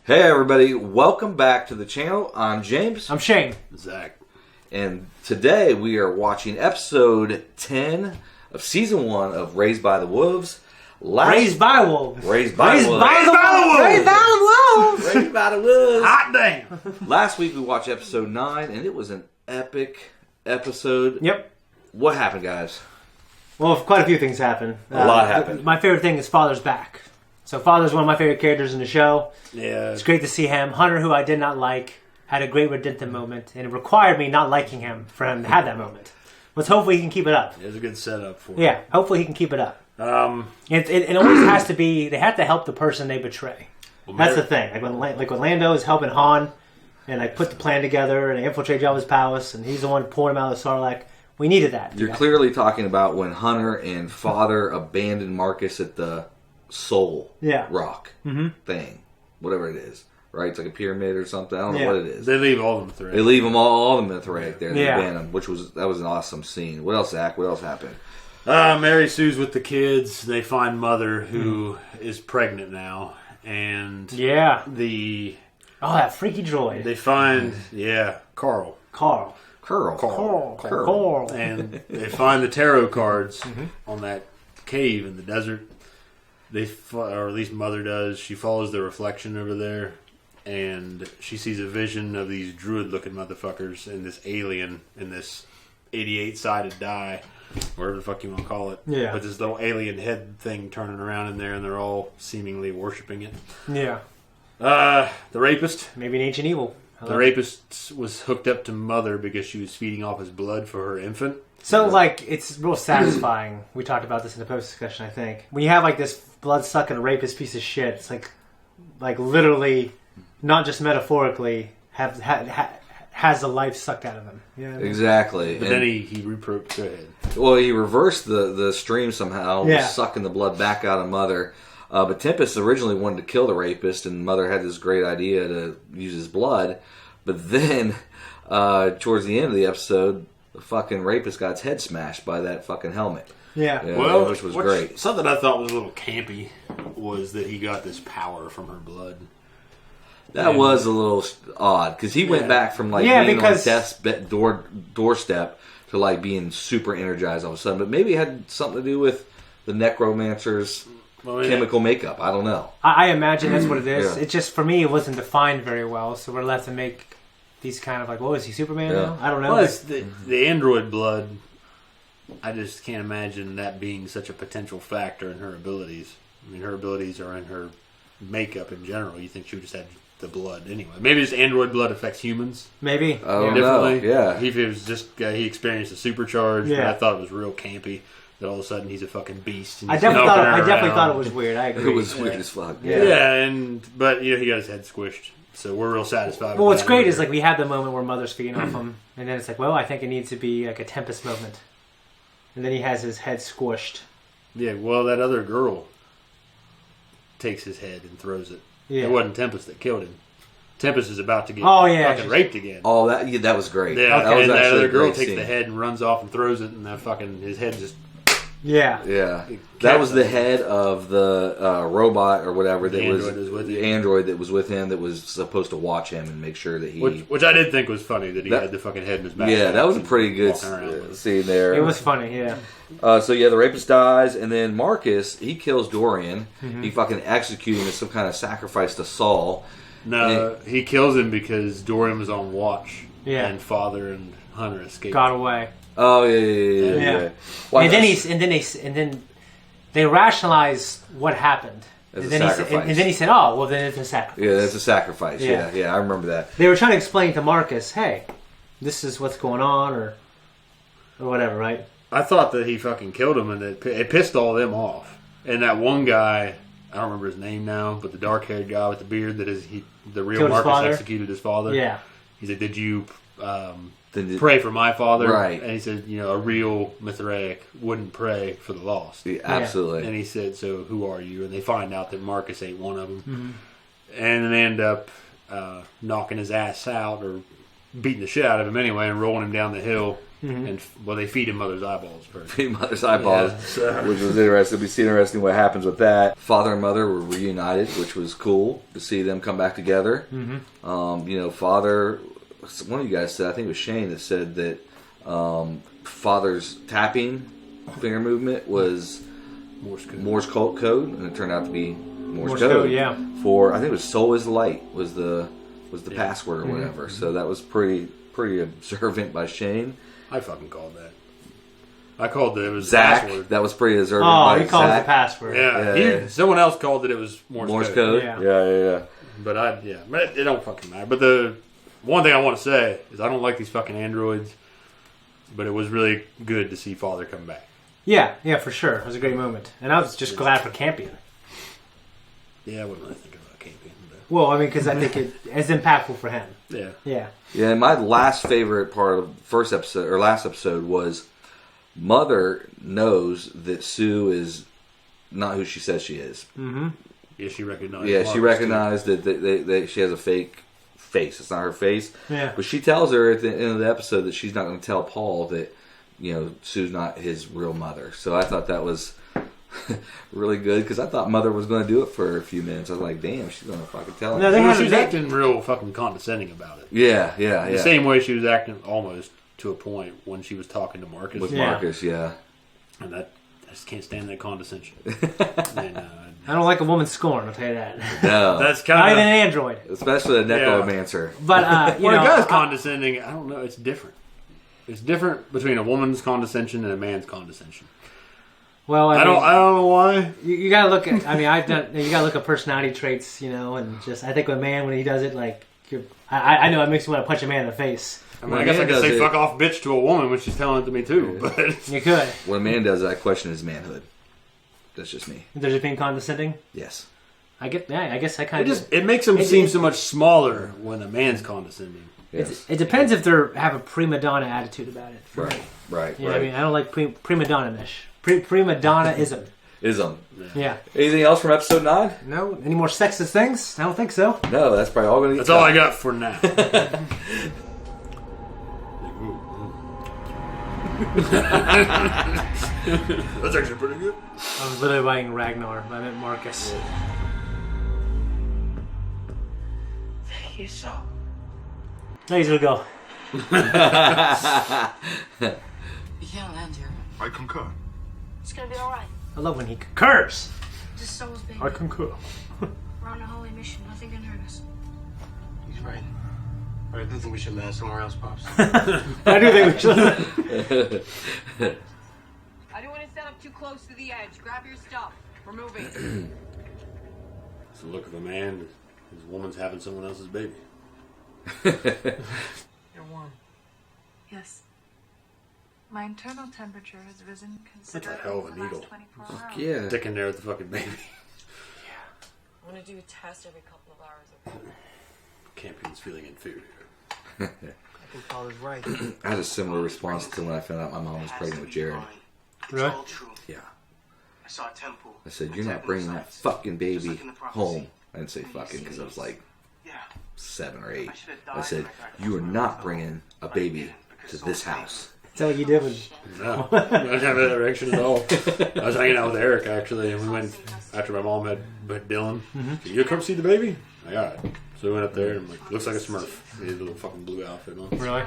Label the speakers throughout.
Speaker 1: Hey everybody, welcome back to the channel. I'm James.
Speaker 2: I'm Shane.
Speaker 3: Zacc.
Speaker 1: And today we are watching episode 10 of season 1 of Raised by the Wolves.
Speaker 2: Raised by Wolves.
Speaker 1: Raised by the Wolves.
Speaker 2: Raised by the Wolves.
Speaker 1: Raised by the Wolves.
Speaker 3: Hot damn.
Speaker 1: Last week we watched episode 9 and it was an epic episode.
Speaker 2: Yep.
Speaker 1: What happened, guys?
Speaker 2: Well, quite a few things happened.
Speaker 1: A lot happened.
Speaker 2: My favorite thing is Father's back. So Father's one of my favorite characters in the show.
Speaker 3: Yeah.
Speaker 2: It's great to see him. Hunter, who I did not like, had a great redemptive moment, and it required me not liking him for him to have that moment. Let's hopefully he can keep it up.
Speaker 3: It was a good setup for
Speaker 2: Yeah, hopefully he can keep it up.
Speaker 3: him.
Speaker 2: It always has to be, they have to help the person they betray.
Speaker 3: Well,
Speaker 2: That's the thing. Like when Lando is helping Han, and like put the plan together, and they infiltrate Jabba's palace, and he's the one pulling him out of the Sarlacc. We needed that.
Speaker 1: You're clearly talking about when Hunter and Father abandoned Marcus at the Soul Rock thing. Whatever it is. Right? It's like a pyramid or something. I don't know what it is.
Speaker 3: They leave all of them through.
Speaker 1: They leave them all of them right there. They
Speaker 2: Yeah.
Speaker 1: abandon them, that was an awesome scene. What else, Zacc? What else happened?
Speaker 3: Mary Sue's with the kids. They find Mother, who is pregnant now. And
Speaker 2: Yeah.
Speaker 3: oh,
Speaker 2: that freaky droid.
Speaker 3: they find, Carl.
Speaker 1: Curl.
Speaker 3: And they find the tarot cards on that cave in the desert. Or at least Mother does. She follows the reflection over there, and she sees a vision of these druid-looking motherfuckers and this alien in this 88-sided die, whatever the fuck you want to call it.
Speaker 2: Yeah.
Speaker 3: But this little alien head thing turning around in there, and they're all seemingly worshiping it.
Speaker 2: Yeah.
Speaker 3: The rapist.
Speaker 2: Maybe an ancient evil.
Speaker 3: The rapist was hooked up to Mother because she was feeding off his blood for her infant.
Speaker 2: So, like, it's real satisfying. We talked about this in the post-discussion, I think. When you have, like, this blood-sucking rapist piece of shit, it's like literally, not just metaphorically, has the life sucked out of him. You know what I mean?
Speaker 1: Exactly.
Speaker 3: But then he go ahead.
Speaker 1: Well, he reversed the stream somehow, sucking the blood back out of Mother. But Tempest originally wanted to kill the rapist, and Mother had this great idea to use his blood. But then, towards the end of the episode, the fucking rapist got his head smashed by that fucking helmet.
Speaker 2: Yeah.
Speaker 3: Well,
Speaker 1: which was great.
Speaker 3: Something I thought was a little campy was that he got this power from her blood.
Speaker 1: That was a little odd, because he went back from being on death's doorstep to like being super energized all of a sudden. But maybe it had something to do with the necromancer's chemical makeup. I don't know.
Speaker 2: I imagine that's what it is.
Speaker 1: Yeah.
Speaker 2: It just, for me, it wasn't defined very well, so we're left to make these kind of like, well, is he Superman now? I don't know.
Speaker 3: Well, it's the android blood. I just can't imagine that being such a potential factor in her abilities. I mean, her abilities are in her makeup in general. You think she would just have the blood anyway? Maybe just android blood affects humans.
Speaker 2: Maybe.
Speaker 1: Oh, no. Yeah.
Speaker 3: If it was just he experienced a supercharge, but
Speaker 2: Yeah.
Speaker 3: I thought it was real campy. That all of a sudden he's a fucking beast. And
Speaker 2: I
Speaker 3: he's
Speaker 2: definitely
Speaker 3: knocking her
Speaker 2: thought it
Speaker 3: around.
Speaker 2: was weird. I agree.
Speaker 1: It was weird as fuck.
Speaker 3: Yeah, but he got his head squished. So we're real satisfied.
Speaker 2: Well,
Speaker 3: with
Speaker 2: what's
Speaker 3: that.
Speaker 2: great is like we have the moment where Mother's feeding off him, and then it's like, well, I think it needs to be like a Tempest moment, and then he has his head squished.
Speaker 3: Yeah, well, that other girl takes his head and throws it.
Speaker 2: Yeah.
Speaker 3: It wasn't Tempest that killed him. Tempest is about to get fucking raped again.
Speaker 1: Oh, that was great.
Speaker 3: Yeah,
Speaker 1: that was
Speaker 3: and that
Speaker 1: actually
Speaker 3: other
Speaker 1: a
Speaker 3: girl
Speaker 1: great
Speaker 3: takes
Speaker 1: scene.
Speaker 3: the head and runs off and throws it, and his head just...
Speaker 2: Yeah.
Speaker 1: That was the head of the robot or whatever that
Speaker 3: the
Speaker 1: android that was with him that was supposed to watch him and make sure that he...
Speaker 3: Which I did think was funny, that he had the fucking head in his back.
Speaker 1: Yeah, that was a pretty good scene there.
Speaker 2: It was funny, yeah.
Speaker 1: The rapist dies, and then Marcus, he kills Dorian. He fucking executes him as some kind of sacrifice to Saul.
Speaker 3: No, he kills him because Dorian was on watch.
Speaker 2: Yeah.
Speaker 3: And Father and Hunter escaped.
Speaker 2: Got away.
Speaker 1: Oh yeah.
Speaker 2: And then they rationalize what happened.
Speaker 1: As
Speaker 2: And
Speaker 1: a
Speaker 2: then,
Speaker 1: sacrifice.
Speaker 2: and then he said, "Oh, well, then it's a sacrifice."
Speaker 1: Yeah, that's a sacrifice.
Speaker 2: Yeah.
Speaker 1: Yeah, I remember that.
Speaker 2: They were trying to explain to Marcus, "Hey, this is what's going on," or whatever, right?
Speaker 3: I thought that he fucking killed him, and it pissed all of them off. And that one guy, I don't remember his name now, but the dark-haired guy with the beard the real
Speaker 2: Killed his
Speaker 3: Marcus
Speaker 2: father?
Speaker 3: executed his father.
Speaker 2: Yeah.
Speaker 3: He said, "Did you pray for my father?"
Speaker 1: Right.
Speaker 3: And he said, a real Mithraic wouldn't pray for the lost.
Speaker 1: Yeah, absolutely.
Speaker 3: And he said, "So who are you?" And they find out that Marcus ain't one of them. And then they end up knocking his ass out, or beating the shit out of him anyway, and rolling him down the hill. And they feed him mother's eyeballs first.
Speaker 1: Feed mother's eyeballs, which was interesting. It'll be interesting what happens with that. Father and mother were reunited, which was cool to see them come back together. Father, one of you guys said, I think it was Shane that said that father's tapping finger movement was Morse code, and it turned out to be Morse code.
Speaker 2: Yeah.
Speaker 1: For I think it was "Soul is light" was the password or whatever. So that was pretty observant by Shane.
Speaker 3: I fucking called that. I called it was
Speaker 1: Zacc.
Speaker 3: password.
Speaker 1: That was pretty observant.
Speaker 2: Oh,
Speaker 1: by
Speaker 2: he called it
Speaker 1: Zacc.
Speaker 2: the password.
Speaker 3: Yeah. Someone else called it was Morse code.
Speaker 1: Yeah.
Speaker 3: But it don't fucking matter. But the one thing I want to say is I don't like these fucking androids. But it was really good to see Father come back.
Speaker 2: Yeah, for sure. It was a great moment. And I was just glad for Campion.
Speaker 3: Yeah, I wouldn't really think about Campion. But...
Speaker 2: Well, I mean, because I think it's impactful for him.
Speaker 3: Yeah.
Speaker 1: Yeah, and my last favorite part of last episode was Mother knows that Sue is not who she says she is.
Speaker 2: Mm-hmm.
Speaker 3: Yeah, she recognized.
Speaker 1: Yeah, she recognized that she has a fake face. It's not her face.
Speaker 2: Yeah.
Speaker 1: But she tells her at the end of the episode that she's not going to tell Paul that Sue's not his real mother. So I thought that was really good because I thought Mother was going to do it for a few minutes. I was like, damn, she's going to fucking tell him.
Speaker 2: No,
Speaker 3: she was acting real fucking condescending about it.
Speaker 1: Yeah.
Speaker 3: The same way she was acting almost to a point when she was talking to Marcus.
Speaker 1: With Marcus, yeah.
Speaker 3: And I just can't stand that condescension.
Speaker 2: I don't like a woman scorn, I'll tell you that.
Speaker 1: No.
Speaker 3: That's kind
Speaker 2: Not
Speaker 3: of
Speaker 2: even an android.
Speaker 1: Especially a necromancer.
Speaker 2: But,
Speaker 3: when a guy's condescending, I don't know, it's different. It's different between a woman's condescension and a man's condescension.
Speaker 2: Well,
Speaker 3: I don't know why.
Speaker 2: You gotta look at. I mean, you gotta look at personality traits, and just I think a man when he does it, like I know it makes me want to punch a man in the face.
Speaker 3: I mean, I guess I could say "fuck off, bitch" to a woman when she's telling it to me too. But
Speaker 2: you could.
Speaker 1: When a man does that, I question his manhood. That's just me.
Speaker 2: Does it being condescending?
Speaker 1: Yes.
Speaker 2: I guess I kind of.
Speaker 3: It makes him seem so much smaller when a man's condescending.
Speaker 2: Yes. It depends if they have a prima donna attitude about it.
Speaker 1: Right.
Speaker 2: I mean, I don't like prima donna-ish. Prima donna-ism.
Speaker 1: Ism.
Speaker 2: Yeah.
Speaker 1: Anything else from episode 9?
Speaker 2: No. Any more sexist things? I don't think so.
Speaker 1: No, that's probably all we're going to
Speaker 3: That's all I got for now. That's actually pretty good.
Speaker 2: I was literally writing Ragnar, but I meant Marcus.
Speaker 4: Thank you so.
Speaker 2: There you go.
Speaker 4: You can't land here.
Speaker 5: I concur.
Speaker 4: It's gonna be alright.
Speaker 2: I love when he concurs.
Speaker 4: This soul's baby.
Speaker 2: I concur.
Speaker 4: We're on a holy mission. Nothing can hurt us.
Speaker 6: He's right. But I do think we should land somewhere else, Pops.
Speaker 2: I do think we should.
Speaker 7: I don't want to set up too close to the edge. Grab your stuff. We're moving.
Speaker 3: It's the look of a man. His woman's having someone else's baby.
Speaker 4: You're warm. Yes. My internal temperature has risen considerably
Speaker 3: hell of a
Speaker 4: in the last
Speaker 3: needle.
Speaker 4: 24 hours.
Speaker 1: Yeah.
Speaker 3: Sticking there with the fucking baby.
Speaker 7: I'm going to do a test every couple of hours.
Speaker 3: Campion's feeling inferior.
Speaker 6: I think Father's right.
Speaker 1: I had a similar response to when I found out my mom was pregnant with Jared.
Speaker 6: It's
Speaker 2: Really?
Speaker 6: all true.
Speaker 1: Yeah.
Speaker 6: I saw a temple.
Speaker 1: I said, you're not bringing that fucking baby home. I didn't say fucking because I was like
Speaker 6: Yeah.
Speaker 1: 7 or 8.
Speaker 6: I should have died
Speaker 1: I said,
Speaker 6: when I tried to
Speaker 1: you are
Speaker 6: find
Speaker 1: not
Speaker 6: out.
Speaker 1: bringing a baby to this house.
Speaker 2: Is that what you did with...
Speaker 3: No, I didn't have that erection at all. I was hanging out with Eric actually, and we went after my mom had Dylan. Can you come see the baby? Like, all right. So we went up there, and I'm like, looks like a Smurf. He had a little fucking blue outfit on.
Speaker 2: Really?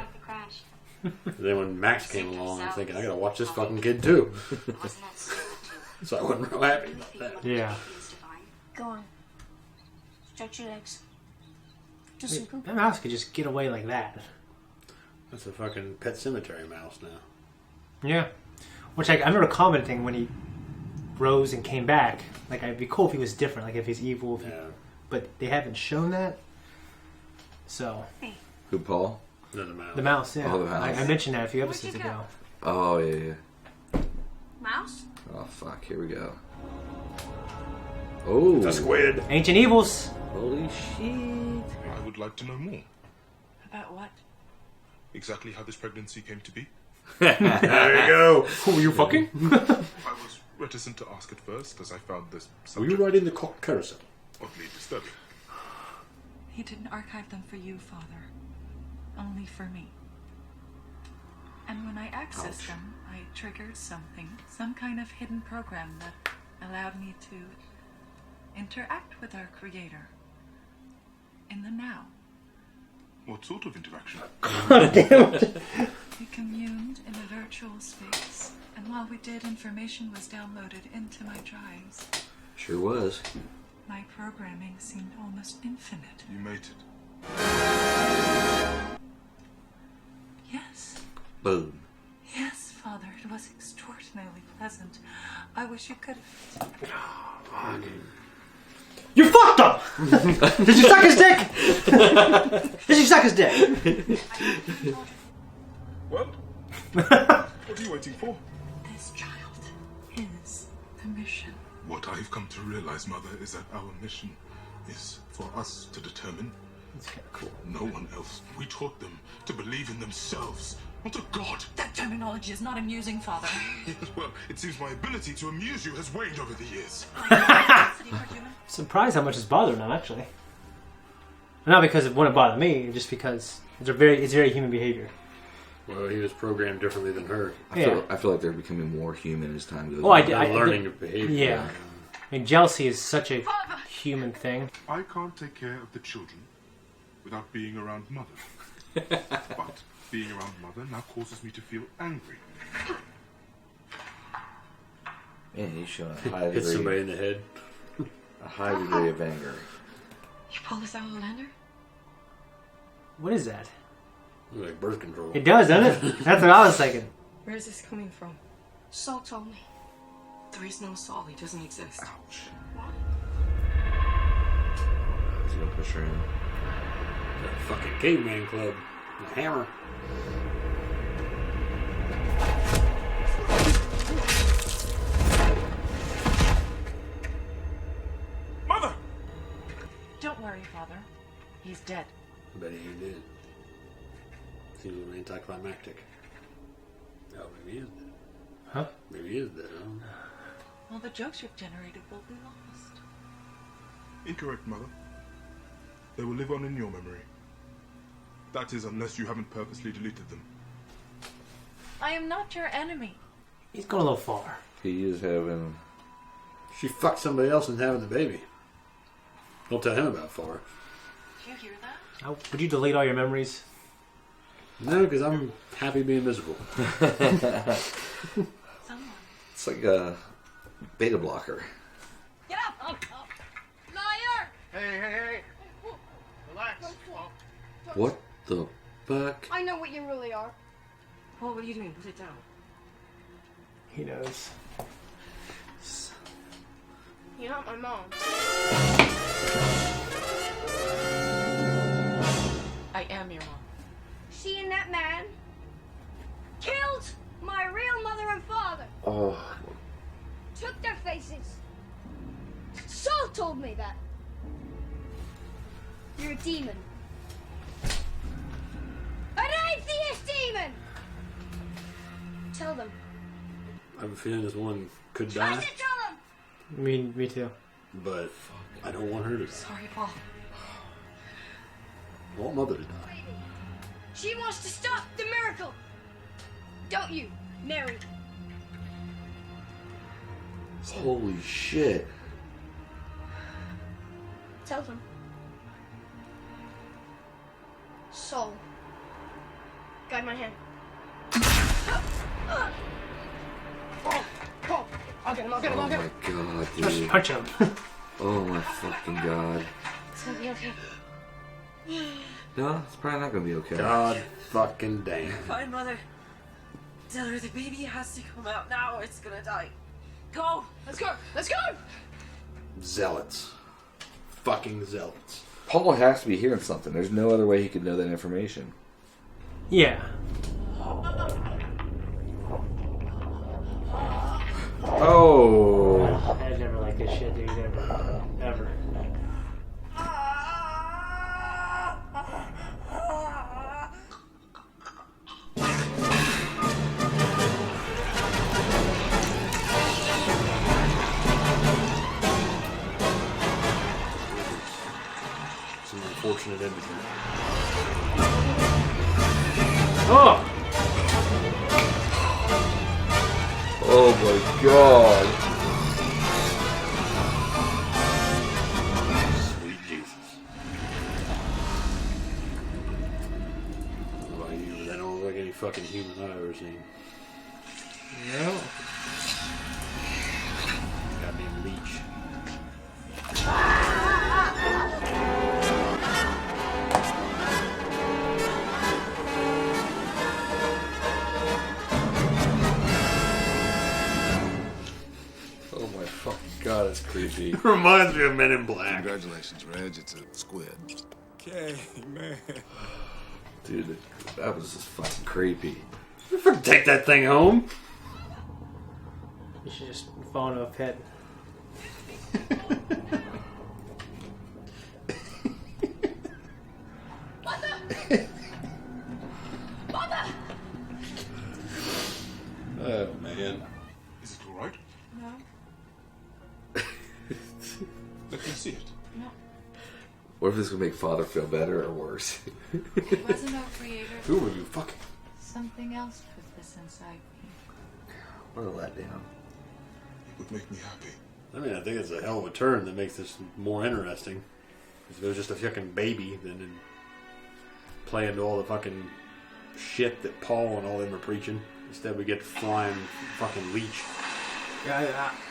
Speaker 3: Then when Max came along, I was thinking, I gotta watch this fucking kid too. So I wasn't real happy about that.
Speaker 2: Yeah.
Speaker 4: Go on. Stretch your legs. Just some poop.
Speaker 2: That mouse could just get away like that.
Speaker 3: That's a fucking Pet Cemetery mouse now.
Speaker 2: Yeah. Which I remember commenting when he rose and came back. Like, it'd be cool if he was different. Like, if he's evil. If he,
Speaker 3: Yeah.
Speaker 2: but they haven't shown that. So.
Speaker 1: Who, Paul?
Speaker 3: Another mouse.
Speaker 2: The mouse, yeah.
Speaker 1: Oh, the mouse.
Speaker 2: I mentioned that a few
Speaker 4: Where'd
Speaker 2: episodes
Speaker 4: you go?
Speaker 2: ago.
Speaker 1: Oh, yeah.
Speaker 4: Mouse?
Speaker 1: Oh, fuck. Here we go. Oh.
Speaker 3: It's a squid.
Speaker 2: Ancient Evils.
Speaker 1: Holy shit.
Speaker 5: I would like to know more.
Speaker 4: About what?
Speaker 5: Exactly how this pregnancy came to be.
Speaker 3: There you go.
Speaker 2: Who were you fucking?
Speaker 5: I was reticent to ask at first, as I found this
Speaker 3: Were you
Speaker 5: subject
Speaker 3: riding the carousel?
Speaker 5: oddly disturbing.
Speaker 8: He didn't archive them for you, Father. Only for me.
Speaker 4: And when I accessed them, I triggered something, some kind of hidden program that allowed me to interact with our creator in the now.
Speaker 5: What sort of interaction?
Speaker 4: We communed in a virtual space, and while we did, information was downloaded into my drives.
Speaker 1: Sure was.
Speaker 4: My programming seemed almost infinite.
Speaker 5: You made it.
Speaker 4: Yes.
Speaker 1: Boom.
Speaker 4: Yes, Father, it was extraordinarily pleasant. I wish you could have...
Speaker 2: You fucked him! Did you suck his dick? Did you suck his dick?
Speaker 5: What? What are you waiting for?
Speaker 4: This child is the mission.
Speaker 5: What I've come to realize, Mother, is that our mission is for us to determine.
Speaker 2: That's kind of cool.
Speaker 5: No one else. We taught them to believe in themselves, not a god.
Speaker 4: That terminology is not amusing, Father.
Speaker 5: Well, it seems my ability to amuse you has waned over the years.
Speaker 2: Surprised how much it's bothering him, actually. Not because it wouldn't bother me, just because it's very human behavior.
Speaker 3: Well, he was programmed differently than her.
Speaker 1: I feel like they're becoming more human as time goes
Speaker 2: Oh,
Speaker 1: on.
Speaker 3: They're learning of behavior.
Speaker 2: Yeah. I mean, jealousy is such a human thing.
Speaker 5: I can't take care of the children without being around Mother. But being around Mother now causes me to feel angry.
Speaker 1: Man, he's showing a high
Speaker 3: Hit somebody
Speaker 1: degree,
Speaker 3: in the head.
Speaker 1: a high degree of anger.
Speaker 7: You pull this out of the lander?
Speaker 2: What is that?
Speaker 3: Looks like birth control.
Speaker 2: It does, doesn't it? That's what I was thinking.
Speaker 7: Where is this coming from? Saul told me. There is no Saul. He doesn't exist.
Speaker 1: Ouch.
Speaker 7: What?
Speaker 1: He's gonna push her in.
Speaker 3: That fucking caveman club. The hammer.
Speaker 5: Mother!
Speaker 4: Don't worry, Father. He's dead.
Speaker 3: I bet he ain't dead. Seems a little anticlimactic. Oh, maybe he is dead.
Speaker 2: Huh?
Speaker 3: Maybe he is dead. I don't know.
Speaker 4: All the jokes you've generated will be lost.
Speaker 5: Incorrect, Mother. They will live on in your memory. That is, unless you haven't purposely deleted them.
Speaker 4: I am not your enemy.
Speaker 2: He's going a little far.
Speaker 1: He is having.
Speaker 3: She fucked somebody else and having the baby. Don't tell him about Far.
Speaker 4: Do you hear that?
Speaker 2: Oh, would you delete all your memories?
Speaker 3: No, because I'm happy being miserable.
Speaker 4: Someone.
Speaker 1: It's like a beta blocker.
Speaker 7: Get up! Up! Liar!
Speaker 6: Hey. Relax.
Speaker 1: What the fuck?
Speaker 7: I know what you really are.
Speaker 4: Paul, what are you doing? Put it down.
Speaker 2: He knows.
Speaker 7: You're not my mom.
Speaker 4: I am your mom.
Speaker 7: She and that man killed my real mother and father.
Speaker 1: Oh.
Speaker 7: Took their faces. Saul told me that. You're a demon. An atheist demon! Tell them.
Speaker 3: I have a feeling this woman could
Speaker 7: Try
Speaker 3: die,
Speaker 7: to tell them!
Speaker 2: Me too.
Speaker 3: but I don't want her to die.
Speaker 4: Sorry, Paul.
Speaker 3: I want Mother to die.
Speaker 7: She wants to stop the miracle. Don't you, Mary?
Speaker 1: Holy shit.
Speaker 7: Tell them. Saul. Guide my hand. Paul. I'll get him, I'll get him,
Speaker 1: Oh
Speaker 7: I'll get
Speaker 1: my
Speaker 7: him.
Speaker 1: god,
Speaker 2: Just
Speaker 1: dude.
Speaker 2: punch him.
Speaker 1: Oh my fucking god.
Speaker 7: It's gonna be okay.
Speaker 1: No, it's probably not gonna be okay.
Speaker 3: God fucking damn.
Speaker 8: Fine, Mother. Tell her the baby has to come out now or it's gonna die. Go!
Speaker 7: Let's go! Let's go!
Speaker 3: Zealots. Fucking zealots.
Speaker 1: Paul has to be hearing something. There's no other way he could know that information.
Speaker 2: Yeah.
Speaker 1: Oh.
Speaker 2: I never liked this shit, dude. Ever.
Speaker 3: Some unfortunate imagery.
Speaker 2: Oh!
Speaker 1: Oh my god.
Speaker 3: Sweet Jesus. What about you? That don't look like any fucking human I've ever seen.
Speaker 2: No.
Speaker 3: Goddamn leech.
Speaker 1: Oh my fucking god, it's creepy.
Speaker 3: Reminds me of Men in Black.
Speaker 9: Congratulations, Reg. It's a squid. Okay, man.
Speaker 1: Dude, that was just fucking creepy.
Speaker 3: You fucking take that thing home.
Speaker 2: You should just fall into a pit.
Speaker 3: Oh, man.
Speaker 5: Is it all right?
Speaker 4: No,
Speaker 5: Let me see it.
Speaker 4: no.
Speaker 1: What if this would make Father feel better or worse?
Speaker 4: It wasn't our creator.
Speaker 3: Who are you fucking?
Speaker 4: Something else put this inside me.
Speaker 1: What a letdown.
Speaker 5: It would make me happy.
Speaker 3: I mean, I think it's a hell of a turn that makes this more interesting. If it was just a fucking baby, then it'd play into all the fucking shit that Paul and all them are preaching. Instead, we get flying fucking leech.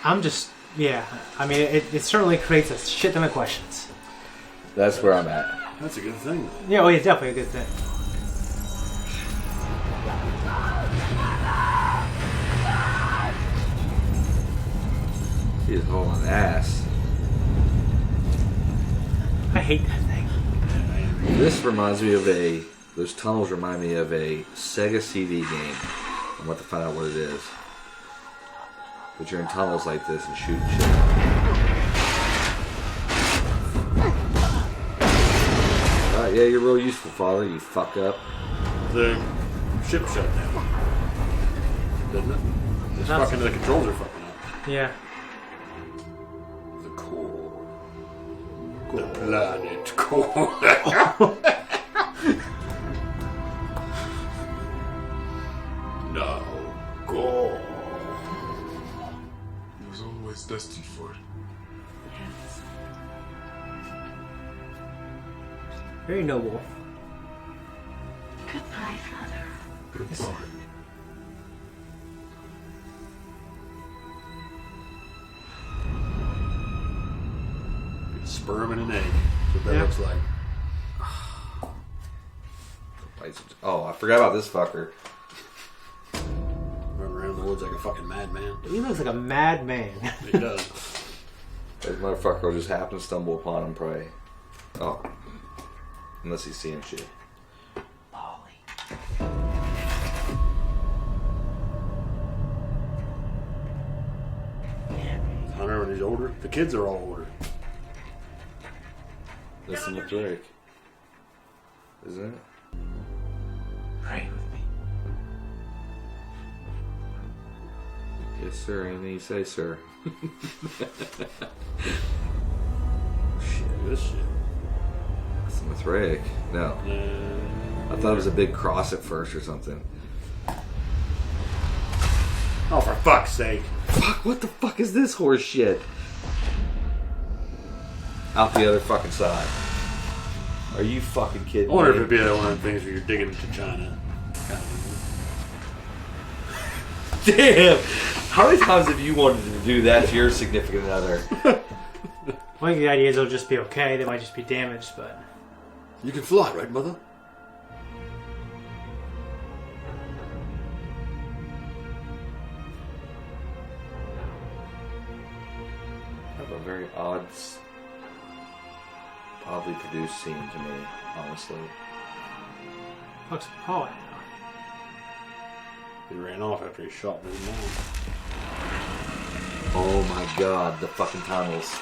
Speaker 2: I'm just, yeah. I mean, it certainly creates a shit ton of questions.
Speaker 1: That's where I'm at.
Speaker 3: That's a good thing.
Speaker 2: Yeah, well, it's definitely a good thing.
Speaker 1: He's hauling ass.
Speaker 2: I hate that thing.
Speaker 1: This reminds me of those tunnels remind me of a Sega CD game. I'm about to find out what it is. But you're in tunnels like this and shooting shit. Yeah, you're real useful, Father, you fuck up.
Speaker 3: The ship shut down. Didn't it? It's fucking, the controls are fucking up.
Speaker 2: Yeah.
Speaker 3: The core. The planet core. Now, go.
Speaker 5: He was always destined for it.
Speaker 4: Yes.
Speaker 2: Very noble.
Speaker 4: Goodbye, Father.
Speaker 5: Goodbye.
Speaker 3: Sperm and an egg. That's what that looks like.
Speaker 1: Oh, I forgot about this fucker.
Speaker 3: Running around the woods like a fucking madman.
Speaker 2: He looks like a madman.
Speaker 3: He does.
Speaker 1: This motherfucker will just happen to stumble upon him, probably. Oh. Unless he's seeing shit.
Speaker 3: Hunter when he's older. The kids are all older.
Speaker 1: Listen to Drake. Isn't it?
Speaker 2: Pray with me.
Speaker 1: Yes, sir. Anything you say, sir.
Speaker 3: Shit, this shit.
Speaker 1: Listen with Rick. No. I thought it was a big cross at first or something.
Speaker 3: Oh, for fuck's sake.
Speaker 1: Fuck, what the fuck is this horse shit? Out the other fucking side. Are you fucking kidding
Speaker 3: I wonder
Speaker 1: me?
Speaker 3: if it'd be one of the things where you're digging into China.
Speaker 1: Damn! How many times have you wanted to do that to your significant other?
Speaker 2: I think the idea is they'll just be okay. They might just be damaged, but...
Speaker 3: You can fly, right, mother?
Speaker 1: Have a very oddly produced scene to me, honestly.
Speaker 2: Fuck's Paul.
Speaker 3: He ran off after he shot his mom.
Speaker 1: Oh my god, the fucking tunnels.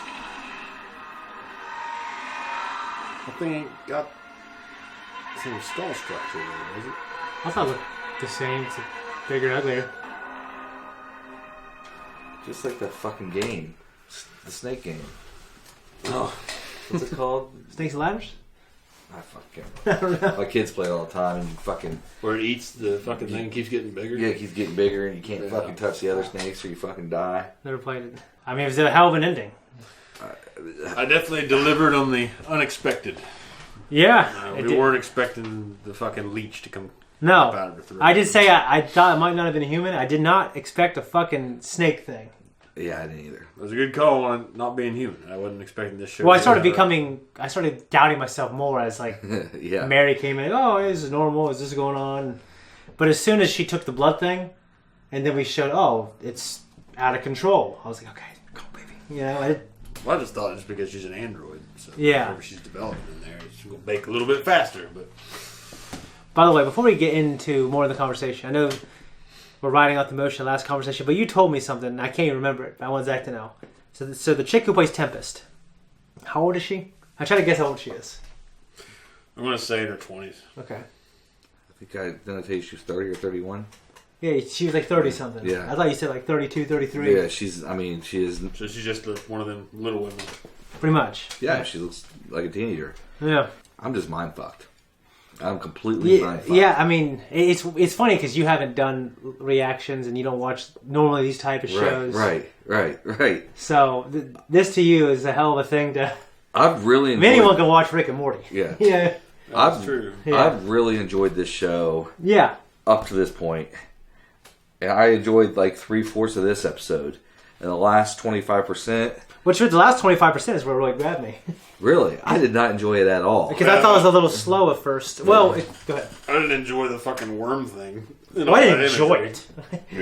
Speaker 3: That thing ain't got the same skull structure there, does it?
Speaker 2: I thought it looked the same. It's bigger and uglier.
Speaker 1: Just like that fucking game. The snake game.
Speaker 3: Oh.
Speaker 1: What's it called?
Speaker 2: Snakes and ladders?
Speaker 1: I fucking. My kids play it all the time, and you fucking.
Speaker 3: Where it eats the fucking thing, keeps getting bigger.
Speaker 1: Yeah, it keeps getting bigger, and you can't fucking touch the other snakes, or you fucking die.
Speaker 2: Never played it. I mean, it was a hell of an ending.
Speaker 3: I definitely delivered on the unexpected.
Speaker 2: Yeah,
Speaker 3: we weren't expecting the fucking leech to come.
Speaker 2: No,
Speaker 3: out of the throat.
Speaker 2: I did say I thought it might not have been a human. I did not expect a fucking snake thing.
Speaker 1: Yeah, I didn't either.
Speaker 3: It was a good call on not being human. I wasn't expecting this show.
Speaker 2: Well, I started doubting myself more as like
Speaker 1: yeah.
Speaker 2: Mary came in. Oh, is this normal? Is this going on? But as soon as she took the blood thing, and then we showed, oh, it's out of control. I was like, okay, go baby. You know,
Speaker 3: I just thought it's because she's an android. So
Speaker 2: yeah.
Speaker 3: Whatever she's developing in there, it's going to bake a little bit faster. But
Speaker 2: by the way, before we get into more of the conversation, I know we're riding out the motion last conversation, but you told me something, and I can't even remember it. I want Zacc to know. So the chick who plays Tempest, how old is she? I try to guess how old she is.
Speaker 3: I'm going to say in her 20s.
Speaker 2: Okay.
Speaker 1: I think didn't I tell you she was 30 or 31?
Speaker 2: Yeah, she was like 30-something.
Speaker 1: Yeah.
Speaker 2: I thought you said like 32, 33.
Speaker 1: Yeah, she is.
Speaker 3: So she's just one of them little women.
Speaker 2: Pretty much.
Speaker 1: Yeah, she looks like a teenager.
Speaker 2: Yeah.
Speaker 1: I'm just mind fucked. I'm completely mind fucked.
Speaker 2: Yeah, I mean, it's funny because you haven't done reactions and you don't watch normally these type of shows.
Speaker 1: Right.
Speaker 2: So this to you is a hell of a thing to.
Speaker 1: I've really enjoyed.
Speaker 2: Anyone can watch Rick and Morty.
Speaker 1: Yeah.
Speaker 2: Yeah.
Speaker 3: That's true.
Speaker 2: Yeah.
Speaker 1: I've really enjoyed this show.
Speaker 2: Yeah.
Speaker 1: Up to this point. And I enjoyed like 3/4 of this episode. And the last 25%.
Speaker 2: Which the last 25% is what really grabbed me.
Speaker 1: Really? I did not enjoy it at all.
Speaker 2: Because I thought it was a little slow at first. Well, go ahead.
Speaker 3: I didn't enjoy the fucking worm thing.
Speaker 2: I didn't enjoy it.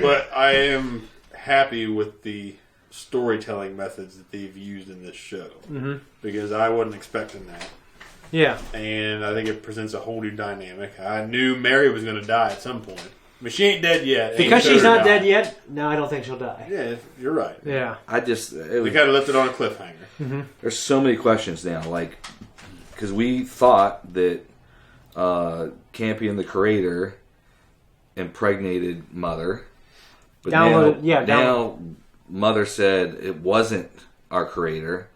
Speaker 3: But I am happy with the storytelling methods that they've used in this show.
Speaker 2: Mm-hmm.
Speaker 3: Because I wasn't expecting that.
Speaker 2: Yeah.
Speaker 3: And I think it presents a whole new dynamic. I knew Mary was going to die at some point. I mean, she ain't dead yet.
Speaker 2: Because she's not dead yet, no, I don't think she'll die.
Speaker 3: Yeah, you're right.
Speaker 2: Yeah.
Speaker 3: We kind of left it on a cliffhanger.
Speaker 2: Mm-hmm.
Speaker 1: There's so many questions now. Like, because we thought that Campion the creator impregnated Mother. But now Mother said it wasn't our creator.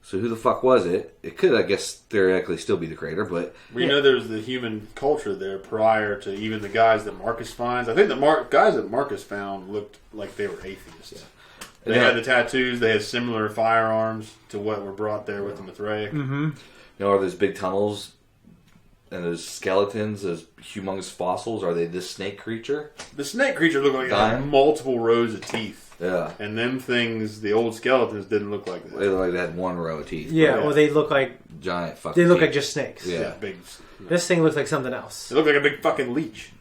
Speaker 1: So who the fuck was it? It could, I guess, theoretically still be the creator, but...
Speaker 3: We know there's the human culture there prior to even the guys that Marcus finds. I think the guys that Marcus found looked like they were atheists. Yeah. They had the tattoos. They had similar firearms to what were brought there with the Mithraic.
Speaker 2: Mm-hmm.
Speaker 1: You know, are those big tunnels and those skeletons, those humongous fossils, are they this snake creature?
Speaker 3: The snake creature looked like it had multiple rows of teeth.
Speaker 1: Yeah.
Speaker 3: And them things, the old skeletons, didn't look like that.
Speaker 1: They look like they had one row of teeth.
Speaker 2: Yeah, well, they look like...
Speaker 1: Giant fucking
Speaker 2: They look
Speaker 1: teeth.
Speaker 2: like just snakes.
Speaker 1: Yeah.
Speaker 3: Big.
Speaker 2: This thing looks like something else.
Speaker 3: It looked like a big fucking leech.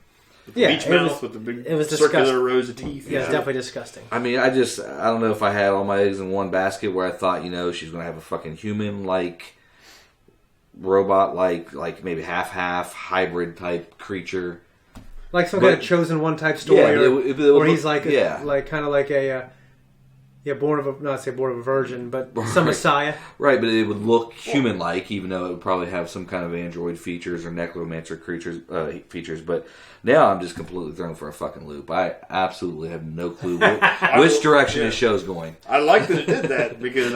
Speaker 3: Leech mouth with the big circular rows of teeth.
Speaker 2: Yeah, it's definitely disgusting.
Speaker 1: I mean, I don't know if I had all my eggs in one basket where I thought, she's going to have a fucking human-like, robot-like maybe half-half, hybrid-type creature.
Speaker 2: Like some kind of chosen one type story, or he's like kind of like a born of a virgin, but some Messiah.
Speaker 1: Right, but it would look human-like, even though it would probably have some kind of android features or necromancer features. But now I'm just completely thrown for a fucking loop. I absolutely have no clue which direction this show's going.
Speaker 3: I like that it did that because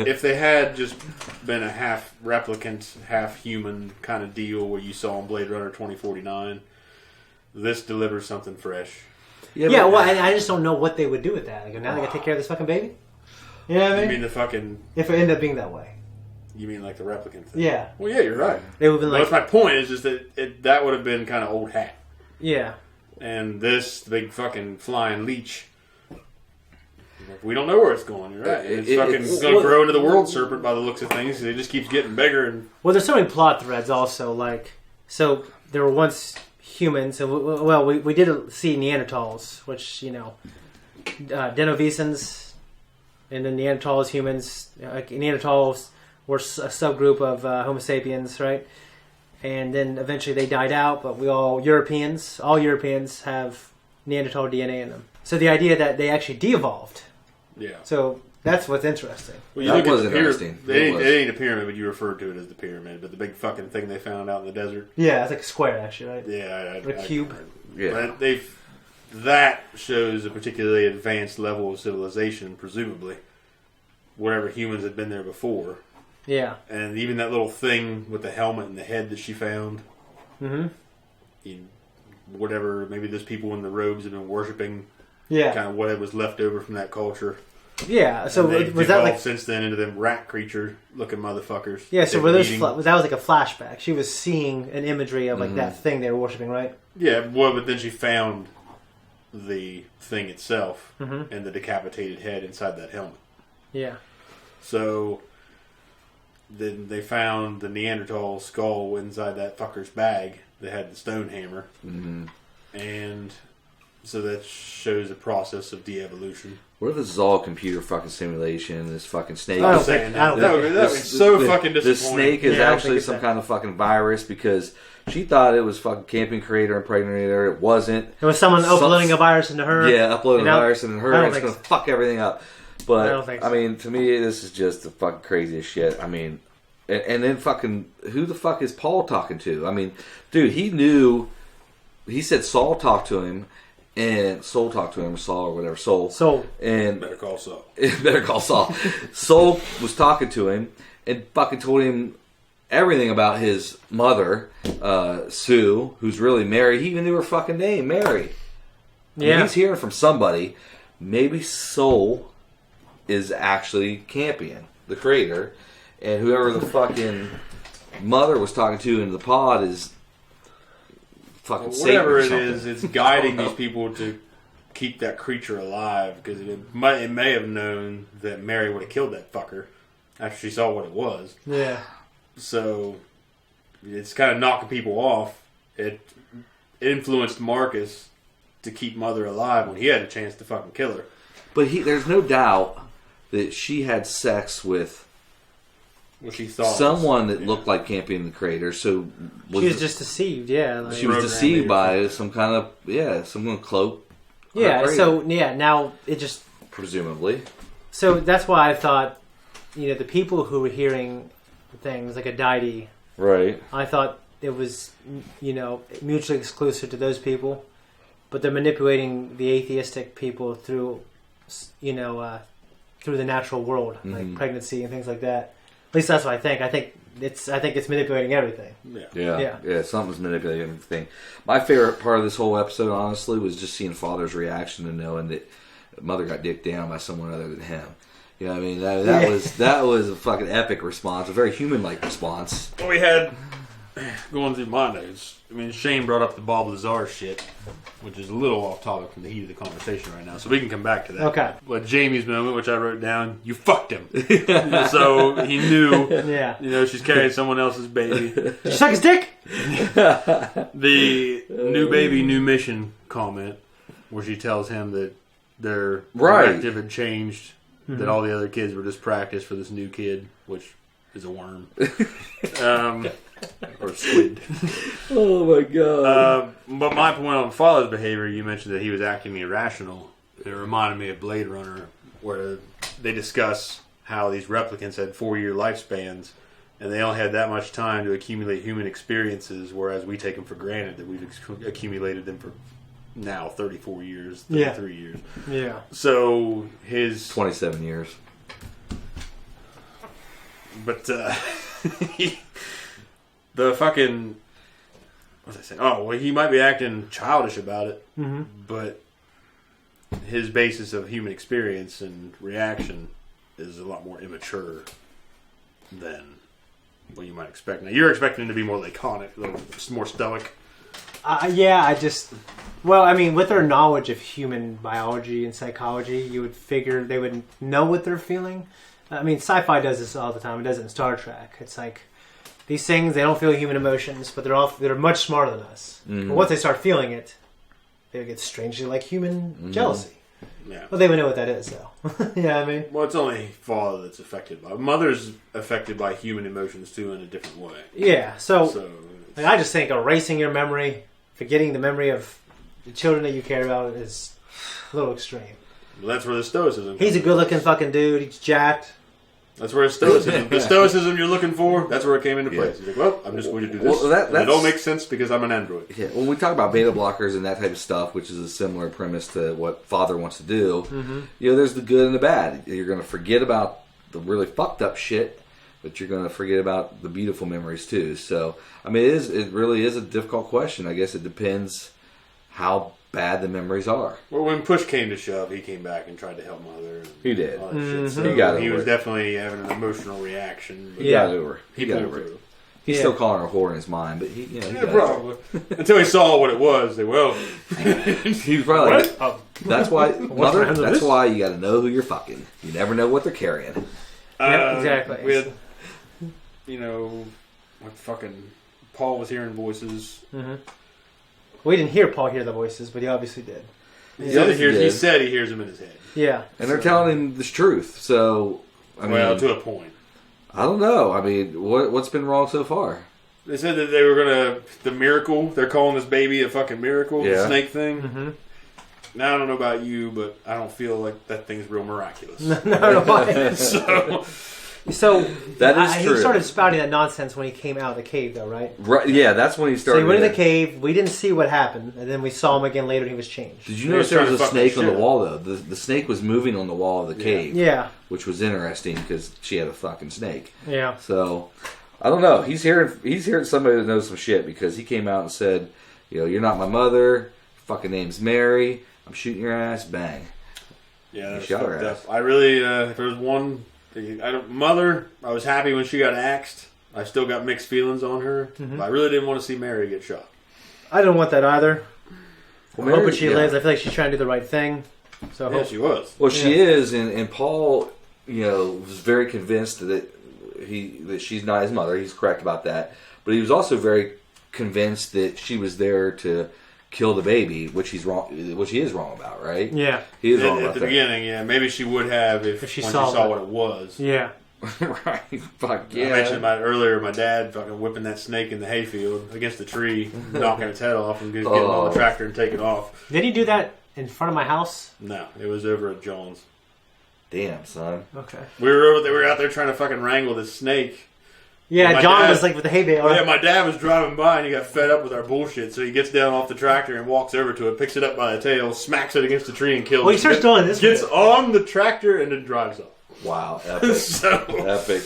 Speaker 3: if they had just been a half replicant, half human kind of deal where you saw in Blade Runner 2049. This delivers something fresh.
Speaker 2: Yeah, well, I just don't know what they would do with that. Like, now they gotta take care of this fucking baby? You know what I mean?
Speaker 3: You mean the fucking...
Speaker 2: If it ended up being that way.
Speaker 3: You mean like the replicant thing?
Speaker 2: Yeah.
Speaker 3: Well, yeah, you're right.
Speaker 2: They would have been
Speaker 3: that's my point, is just that that would have been kind of old hat.
Speaker 2: Yeah.
Speaker 3: And this big fucking flying leech... We don't know where it's going, you're right. It's going to grow into the world serpent by the looks of things. It just keeps getting bigger. And
Speaker 2: well, there's so many plot threads also. Like, so there were once... humans, so we did see Neanderthals, which Denovicens, and then Neanderthals, humans. Neanderthals were a subgroup of Homo sapiens, right? And then eventually they died out, but all Europeans have Neanderthal DNA in them. So the idea that they actually de-evolved.
Speaker 3: Yeah.
Speaker 2: So that's what's interesting.
Speaker 3: Well, that was interesting. It ain't a pyramid, but you referred to it as the pyramid. But the big fucking thing they found out in the desert.
Speaker 2: Yeah, it's like a square, actually, right?
Speaker 3: Yeah,
Speaker 2: a cube.
Speaker 3: Yeah, but that shows a particularly advanced level of civilization, presumably. Whatever humans had been there before,
Speaker 2: Yeah.
Speaker 3: And even that little thing with the helmet and the head that she found.
Speaker 2: Mm-hmm.
Speaker 3: Whatever, maybe those people in the robes have been worshipping.
Speaker 2: Yeah.
Speaker 3: Kind of what was left over from that culture.
Speaker 2: Yeah. So
Speaker 3: was that like since then into them rat creature looking motherfuckers?
Speaker 2: Yeah. So were those that was like a flashback? She was seeing an imagery of like that thing they were worshipping, right?
Speaker 3: Yeah. Well, but then she found the thing itself and the decapitated head inside that helmet.
Speaker 2: Yeah.
Speaker 3: So then they found the Neanderthal skull inside that fucker's bag that had the stone hammer.
Speaker 1: Mm-hmm.
Speaker 3: And so that shows the process of de-evolution.
Speaker 1: What if this is all computer fucking simulation? This fucking snake.
Speaker 2: I don't think
Speaker 3: that was so fucking disappointing.
Speaker 1: The snake is actually some kind of fucking virus because she thought it was fucking camping creator impregnated her. It wasn't.
Speaker 2: It was someone uploading a virus into her.
Speaker 1: Yeah, uploading a virus into her. And it's going to fuck everything up. But,
Speaker 2: I don't think so.
Speaker 1: I mean, to me, this is just the fucking craziest shit. I mean, and then fucking, who the fuck is Paul talking to? I mean, dude, he knew, he said Saul talked to him, and Soul talked to him, or Saul, or whatever, Soul. And
Speaker 3: Better call Saul.
Speaker 1: Better call Saul. Soul was talking to him, and fucking told him everything about his mother, Sue, who's really Mary. He even knew her fucking name, Mary.
Speaker 2: Yeah.
Speaker 1: And he's hearing from somebody. Maybe Soul is actually Campion, the creator, and whoever the fucking mother was talking to in the pod is fucking Satan
Speaker 3: whatever
Speaker 1: or
Speaker 3: it
Speaker 1: something.
Speaker 3: is, it's guiding these people to keep that creature alive because it may have known that Mary would have killed that fucker after she saw what it was.
Speaker 2: Yeah.
Speaker 3: So it's kind of knocking people off. It influenced Marcus to keep Mother alive when he had a chance to fucking kill her.
Speaker 1: But there's no doubt that she had sex with
Speaker 3: she thought
Speaker 1: someone that looked like Campion the creator. So
Speaker 2: she was just deceived. Yeah, like,
Speaker 1: she was deceived by some kind of someone cloak.
Speaker 2: Yeah. So now it just
Speaker 1: presumably.
Speaker 2: So that's why I thought, the people who were hearing things like a deity,
Speaker 1: right?
Speaker 2: I thought it was mutually exclusive to those people, but they're manipulating the atheistic people through through the natural world, like pregnancy and things like that. At least that's what I think. I think it's manipulating everything.
Speaker 1: Yeah. Something's manipulating everything. My favorite part of this whole episode, honestly, was just seeing Father's reaction and knowing that Mother got dicked down by someone other than him. You know what I mean? That was a fucking epic response, a very human-like response.
Speaker 3: Well, we had going through my notes. I mean, Shane brought up the Bob Lazar shit, which is a little off topic from the heat of the conversation right now, so we can come back to that.
Speaker 2: Okay.
Speaker 3: But Jamie's moment, which I wrote down, you fucked him. So he knew, she's carrying someone else's baby.
Speaker 2: Did you suck his dick?
Speaker 3: The new baby, new mission comment, where she tells him that their directive had changed, that all the other kids were just practice for this new kid, which is a worm. Or squid.
Speaker 1: Oh my god.
Speaker 3: But my point on Father's behavior, you mentioned that he was acting irrational. It reminded me of Blade Runner, where they discuss how these replicants had 4-year lifespans, and they only had that much time to accumulate human experiences, whereas we take them for granted that we've accumulated them for now 34 years, 33 years.
Speaker 2: Yeah.
Speaker 3: So his
Speaker 1: 27 years.
Speaker 3: But the fucking, what was I saying? Oh, well, he might be acting childish about it, but his basis of human experience and reaction is a lot more immature than what you might expect. Now, you're expecting him to be more laconic, more stoic.
Speaker 2: With their knowledge of human biology and psychology, you would figure they would know what they're feeling. I mean, sci-fi does this all the time. It does it in Star Trek. It's like these things, they don't feel human emotions, but they're much smarter than us. But once they start feeling it, they get strangely like human jealousy.
Speaker 3: Yeah.
Speaker 2: Well, they would know what that is, though. You know what I mean?
Speaker 3: Well, it's only father that's affected by. Mother's affected by human emotions, too, in a different way.
Speaker 2: Yeah, so I just think erasing your memory, forgetting the memory of the children that you care about is a little extreme.
Speaker 3: Well, that's where the stoicism comes.
Speaker 2: He's a good-looking fucking dude. He's jacked.
Speaker 3: That's where stoicism, the stoicism you're looking for, that's where it came into place. He's like, well, I'm just going to do this.
Speaker 1: Well,
Speaker 3: it all makes sense because I'm an android.
Speaker 1: Yeah, when we talk about beta blockers and that type of stuff, which is a similar premise to what Father wants to do, there's the good and the bad. You're going to forget about the really fucked up shit but you're going to forget about the beautiful memories too. So, I mean, it really is a difficult question. I guess it depends how bad the memories are.
Speaker 3: Well, when push came to shove, he came back and tried to help Mother. And
Speaker 1: He did.
Speaker 3: all that shit. So
Speaker 1: He got
Speaker 3: he
Speaker 1: over
Speaker 3: was
Speaker 1: it.
Speaker 3: definitely having an emotional reaction. But
Speaker 1: He got over it.
Speaker 3: He
Speaker 1: got
Speaker 3: pulled
Speaker 1: over it.
Speaker 3: through.
Speaker 1: He's still calling her a whore in his mind, but he got
Speaker 3: Probably. Until he saw what it was, he
Speaker 1: He's probably like, that's why, Mother, that's why you got to know who you're fucking. You never know what they're carrying.
Speaker 2: Exactly.
Speaker 3: We had, like fucking Paul was hearing voices.
Speaker 2: Mm-hmm. We didn't hear Paul hear the voices, but he obviously did.
Speaker 3: He said he hears them in his head.
Speaker 2: Yeah.
Speaker 1: And they're telling him the truth. So, I mean,
Speaker 3: to a point.
Speaker 1: I don't know. I mean, what's been wrong so far?
Speaker 3: They said that they were the miracle. They're calling this baby a fucking miracle.
Speaker 1: Yeah.
Speaker 3: The snake thing.
Speaker 2: Mm-hmm.
Speaker 3: Now I don't know about you, but I don't feel like that thing's real miraculous.
Speaker 2: So
Speaker 1: that is true.
Speaker 2: He started spouting that nonsense when he came out of the cave, though, right?
Speaker 1: Right. Yeah, that's when he started.
Speaker 2: So he went in the cave. We didn't see what happened, and then we saw him again later. And he was changed.
Speaker 1: Did you notice there was a snake on the wall though? The snake was moving on the wall of the cave.
Speaker 2: Yeah.
Speaker 1: Which was interesting because she had a fucking snake.
Speaker 2: Yeah.
Speaker 1: So I don't know. He's hearing somebody that knows some shit because he came out and said, you're not my mother. Your fucking name's Mary. I'm shooting your ass. Bang.
Speaker 3: Yeah, that's
Speaker 1: shot her
Speaker 3: fucked
Speaker 1: ass.
Speaker 3: up. I really, if there was one, Mother, I was happy when she got axed. I still got mixed feelings on her.
Speaker 2: Mm-hmm.
Speaker 3: But I really didn't want to see Mary get shot.
Speaker 2: I don't want that either.
Speaker 1: Well,
Speaker 2: I'm hoping she lives. I feel like she's trying to do the right thing. So
Speaker 3: yeah, she was.
Speaker 1: Well, she is, and Paul, was very convinced that she's not his mother. He's correct about that. But he was also very convinced that she was there to kill the baby, which he is wrong about, right?
Speaker 2: Yeah.
Speaker 1: He is wrong about
Speaker 3: at the
Speaker 1: that.
Speaker 3: beginning. Yeah, maybe she would have if she saw what it was.
Speaker 2: Yeah.
Speaker 1: Right. Fuck yeah.
Speaker 3: I mentioned earlier my dad fucking whipping that snake in the hayfield against the tree, knocking its head off, and getting on the tractor and taking off.
Speaker 2: Did he do that in front of my house?
Speaker 3: No, it was over at Jones.
Speaker 1: Damn, son.
Speaker 2: Okay.
Speaker 3: We were out there trying to fucking wrangle this snake.
Speaker 2: Yeah, John was like with the hay bale.
Speaker 3: Yeah, my dad was driving by and he got fed up with our bullshit, so he gets down off the tractor and walks over to it, picks it up by the tail, smacks it against the tree and kills it.
Speaker 2: Well, he starts doing this.
Speaker 3: Gets on the tractor and then drives off.
Speaker 1: Wow, epic.
Speaker 3: Epic.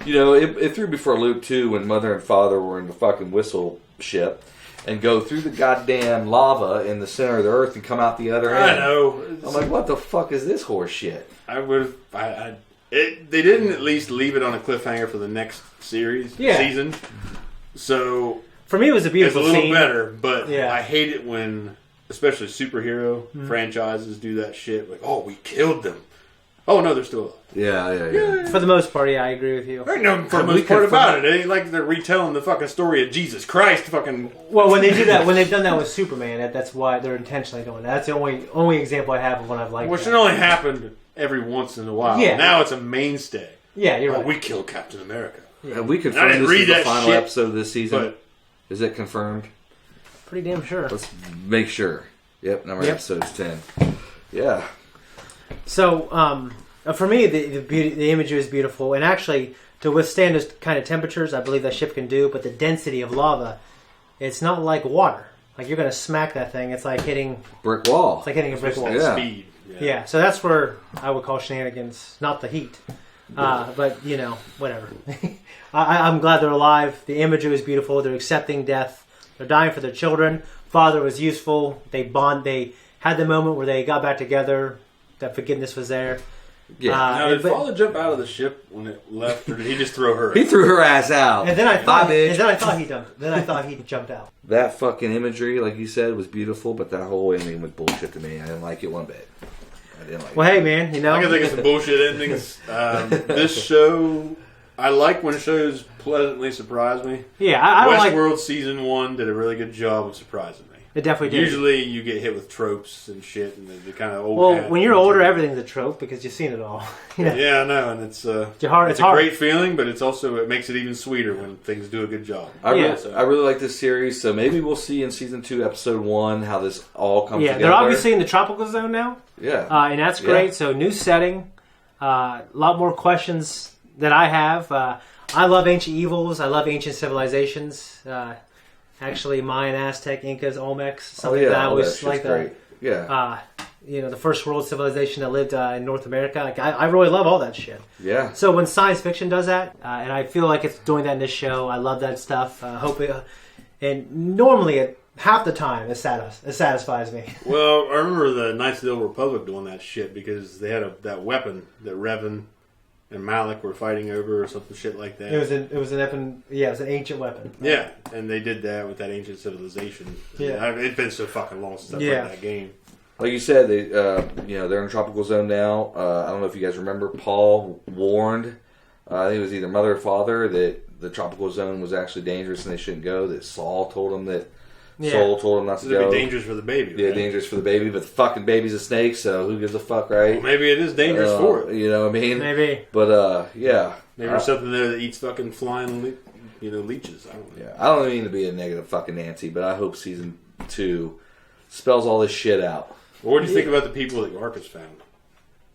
Speaker 1: It threw me for a loop too when Mother and Father were in the fucking whistle ship and go through the goddamn lava in the center of the earth and come out the other end.
Speaker 3: I know.
Speaker 1: I'm like, what the fuck is this horse shit?
Speaker 3: They didn't at least leave it on a cliffhanger for the next season. So
Speaker 2: for me, it was a beautiful
Speaker 3: It's a little
Speaker 2: scene.
Speaker 3: better, but I hate it when, especially superhero franchises, do that shit. Like, oh, we killed them. Oh no, they're still alive.
Speaker 1: Yeah.
Speaker 2: For the most part, I agree with you.
Speaker 3: I know for the most part about it. It ain't like they're retelling the fucking story of Jesus Christ. Fucking.
Speaker 2: Well, when they do that, when they've done that with Superman, that's why they're intentionally doing that. That's the only example I have of when I've liked.
Speaker 3: Which
Speaker 2: that.
Speaker 3: it only happened every once in a while.
Speaker 2: Yeah.
Speaker 3: Now it's a mainstay.
Speaker 2: Yeah, you're right.
Speaker 3: We killed Captain America.
Speaker 1: Have we confirmed this is the final episode of this season? Is it confirmed?
Speaker 2: Pretty damn sure.
Speaker 1: Let's make sure. Yep, episode's 10. Yeah.
Speaker 2: So, for me, the imagery is beautiful, and actually, to withstand those kind of temperatures, I believe that ship can do. But the density of lava, it's not like water. Like you're going to smack that thing. It's like hitting
Speaker 1: brick wall.
Speaker 2: It's like hitting a brick wall.
Speaker 1: Yeah.
Speaker 3: Speed.
Speaker 2: Yeah. So that's where I would call shenanigans, not the heat. But whatever. I'm glad they're alive. The imagery is beautiful. They're accepting death. They're dying for their children. Father was useful. They had the moment where they got back together. That forgiveness was there.
Speaker 1: Yeah.
Speaker 3: Now, did Father jump out of the ship when it left, or did he just throw her?
Speaker 1: He threw her ass out.
Speaker 2: And then I thought he jumped. Then I thought he jumped out.
Speaker 1: That fucking imagery, like you said, was beautiful, but that whole ending was bullshit to me. I didn't like it one bit.
Speaker 2: Hey man,
Speaker 3: I can think of some bullshit endings. This show, I like when shows pleasantly surprise me.
Speaker 2: Yeah, I don't like
Speaker 3: Westworld season 1 did a really good job of surprising me.
Speaker 2: It definitely did.
Speaker 3: Usually you get hit with tropes and shit, and the kind of old.
Speaker 2: Well, when you're older, everything's a trope because you've seen it all.
Speaker 3: Yeah, I know, and it's a
Speaker 2: hard.
Speaker 3: Great feeling, but it makes it even sweeter when things do a good job.
Speaker 1: I really like this series, so maybe we'll see in season 2, episode 1, how this all comes together.
Speaker 2: They're obviously in the tropical zone now.
Speaker 1: Yeah,
Speaker 2: and that's great. So new setting, a lot more questions that I have. I love ancient evils. I love ancient civilizations. Actually, Mayan, Aztec, Incas, Olmecs. Something that I always like.
Speaker 1: Great. Yeah.
Speaker 2: the first world civilization that lived in North America. Like, I really love all that shit.
Speaker 1: Yeah.
Speaker 2: So when science fiction does that, and I feel like it's doing that in this show, I love that stuff. And normally half the time it satisfies me.
Speaker 3: Well, I remember the Knights of the Old Republic doing that shit because they had that weapon that Revan and Malik were fighting over or something shit like that.
Speaker 2: It was an ancient weapon.
Speaker 3: Yeah, and they did that with that ancient civilization.
Speaker 2: Yeah.
Speaker 3: It's been so fucking long since I played that game.
Speaker 1: Like you said, they're in a tropical zone now. I don't know if you guys remember, Paul warned, I think it was either mother or father, that the tropical zone was actually dangerous and they shouldn't go. That Saul told him that. Saul told him not to go.
Speaker 3: It'd be dangerous for the baby.
Speaker 1: Yeah,
Speaker 3: right?
Speaker 1: dangerous for the baby, but the fucking baby's a snake, so who gives a fuck, right?
Speaker 3: Well, maybe it is dangerous for it.
Speaker 1: You know what I mean?
Speaker 2: Maybe.
Speaker 1: But yeah.
Speaker 3: Maybe there's something there that eats fucking flying, leeches. I don't know.
Speaker 1: Yeah, I don't mean to be a negative fucking Nancy, but I hope season 2 spells all this shit out.
Speaker 3: Well, what do you think about the people that Marcus found?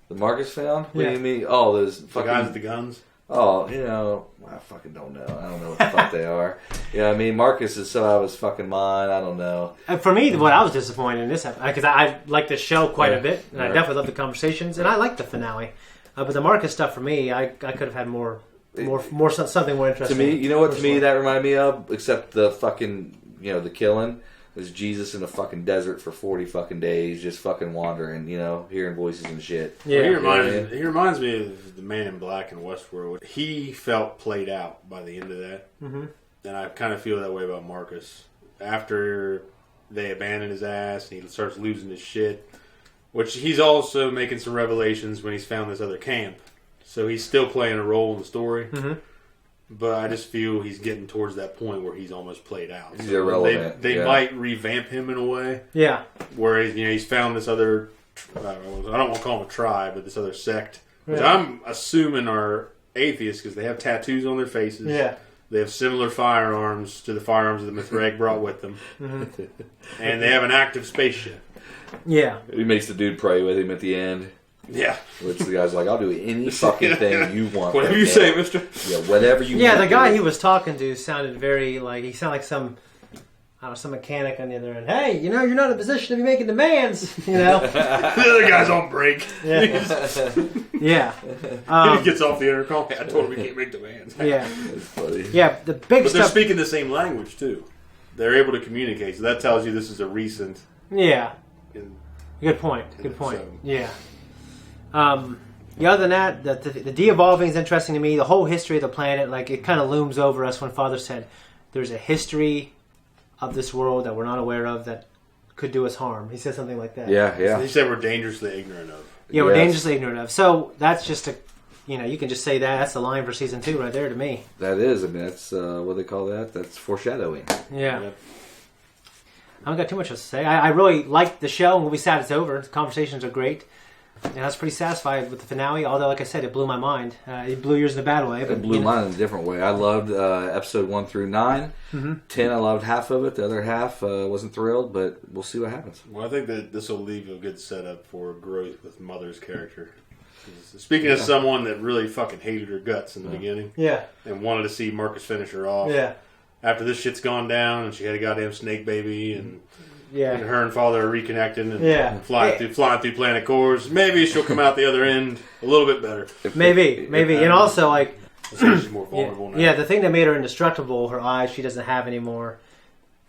Speaker 1: The Marcus found? What do you mean? Oh, those fucking
Speaker 3: guys with the guns.
Speaker 1: Oh, I fucking don't know. I don't know what the fuck they are. Yeah, I mean, Marcus is so out of his fucking mind. I don't know.
Speaker 2: For me, what I was disappointed in this episode, because I like the show quite a bit, and I definitely love the conversations, and I like the finale. But the Marcus stuff for me, I could have had more something more interesting.
Speaker 1: To me, you know what? To me, that reminded me of, except the fucking, the killing. Was Jesus in the fucking desert for 40 fucking days, just fucking wandering, hearing voices and shit.
Speaker 3: Yeah, he reminds me of the Man in Black in Westworld. He felt played out by the end of that, and I kind of feel that way about Marcus. After they abandon his ass and he starts losing his shit, which he's also making some revelations when he's found this other camp. So he's still playing a role in the story. Mm-hmm. But I just feel he's getting towards that point where he's almost played out.
Speaker 1: He's irrelevant.
Speaker 3: They might revamp him in a way.
Speaker 2: Yeah.
Speaker 3: Where he's found this other, I don't want to call him a tribe, but this other sect. Which I'm assuming are atheists because they have tattoos on their faces.
Speaker 2: Yeah.
Speaker 3: They have similar firearms to the firearms that the Mithreg brought with them. Mm-hmm. And they have an active spaceship.
Speaker 2: Yeah.
Speaker 1: He makes the dude pray with him at the end.
Speaker 3: Yeah.
Speaker 1: Which the guy's like, I'll do any fucking thing you want.
Speaker 3: Whatever you say, mister.
Speaker 1: Yeah, whatever you want.
Speaker 2: Yeah, the guy he was talking to sounded very he sounded like some mechanic on the other end. Hey, you're not in a position to be making demands, The
Speaker 3: other guy's on break.
Speaker 2: Yeah.
Speaker 3: He gets off the intercom. I told him we can't make demands.
Speaker 2: Yeah.
Speaker 1: That's funny.
Speaker 2: Yeah, the big
Speaker 3: But
Speaker 2: stuff.
Speaker 3: they're speaking the same language, too. They're able to communicate, so that tells you this is a recent...
Speaker 2: Yeah. Good point. Yeah. Other than that, the de-evolving is interesting to me. The whole history of the planet, it kind of looms over us when Father said there's a history of this world that we're not aware of that could do us harm. He said something like that.
Speaker 1: Yeah.
Speaker 3: So he said we're dangerously ignorant of.
Speaker 2: Yeah, we're dangerously ignorant of. So that's just you can just say that. That's the line for season 2 right there to me.
Speaker 1: That is. I mean, that's, what do they call that? That's foreshadowing.
Speaker 2: Yeah. I don't got too much else to say. I really liked the show, and we'll be sad it's over. The conversations are great. And I was pretty satisfied with the finale, although, like I said, it blew my mind. It blew yours in a bad way. But,
Speaker 1: it blew mine in a different way. I loved episode 1 through 9. Mm-hmm. 10, I loved half of it. The other half, wasn't thrilled, but we'll see what happens.
Speaker 3: Well, I think that this will leave a good setup for growth with Mother's character. Speaking of someone that really fucking hated her guts in the beginning.
Speaker 2: Yeah.
Speaker 3: And wanted to see Marcus finish her off.
Speaker 2: Yeah.
Speaker 3: After this shit's gone down and she had a goddamn snake baby and...
Speaker 2: Yeah.
Speaker 3: And her and father are reconnecting and flying through planet cores. Maybe she'll come out the other end a little bit better.
Speaker 2: Maybe. And also,
Speaker 3: she's more vulnerable now.
Speaker 2: Yeah, the thing that made her indestructible, her eyes, she doesn't have anymore.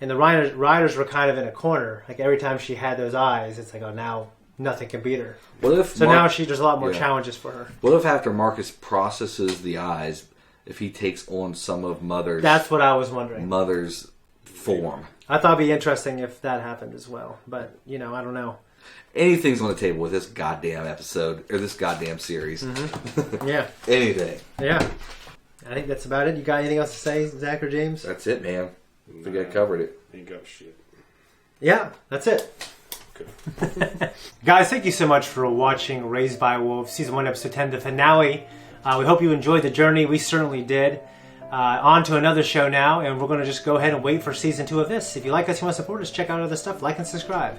Speaker 2: And the riders were kind of in a corner. Every time she had those eyes, it's now nothing can beat her.
Speaker 1: What if
Speaker 2: now there's a lot more challenges for her.
Speaker 1: What if after Marcus processes the eyes, if he takes on some of Mother's...
Speaker 2: That's what I was wondering.
Speaker 1: Mother's form.
Speaker 2: I thought it'd be interesting if that happened as well. But, I don't know.
Speaker 1: Anything's on the table with this goddamn episode, or this goddamn series.
Speaker 2: Mm-hmm. Yeah.
Speaker 1: Anything.
Speaker 2: Yeah. I think that's about it. You got anything else to say, Zach or James?
Speaker 1: That's it, man. I think I covered it.
Speaker 3: Ain't got shit.
Speaker 2: Yeah, that's it. Okay. Guys, thank you so much for watching Raised by Wolves, Season 1, Episode 10, the finale. We hope you enjoyed the journey. We certainly did. On to another show now, and we're going to just go ahead and wait for Season 2 of this. If you like us, you want to support us, check out other stuff, like and subscribe.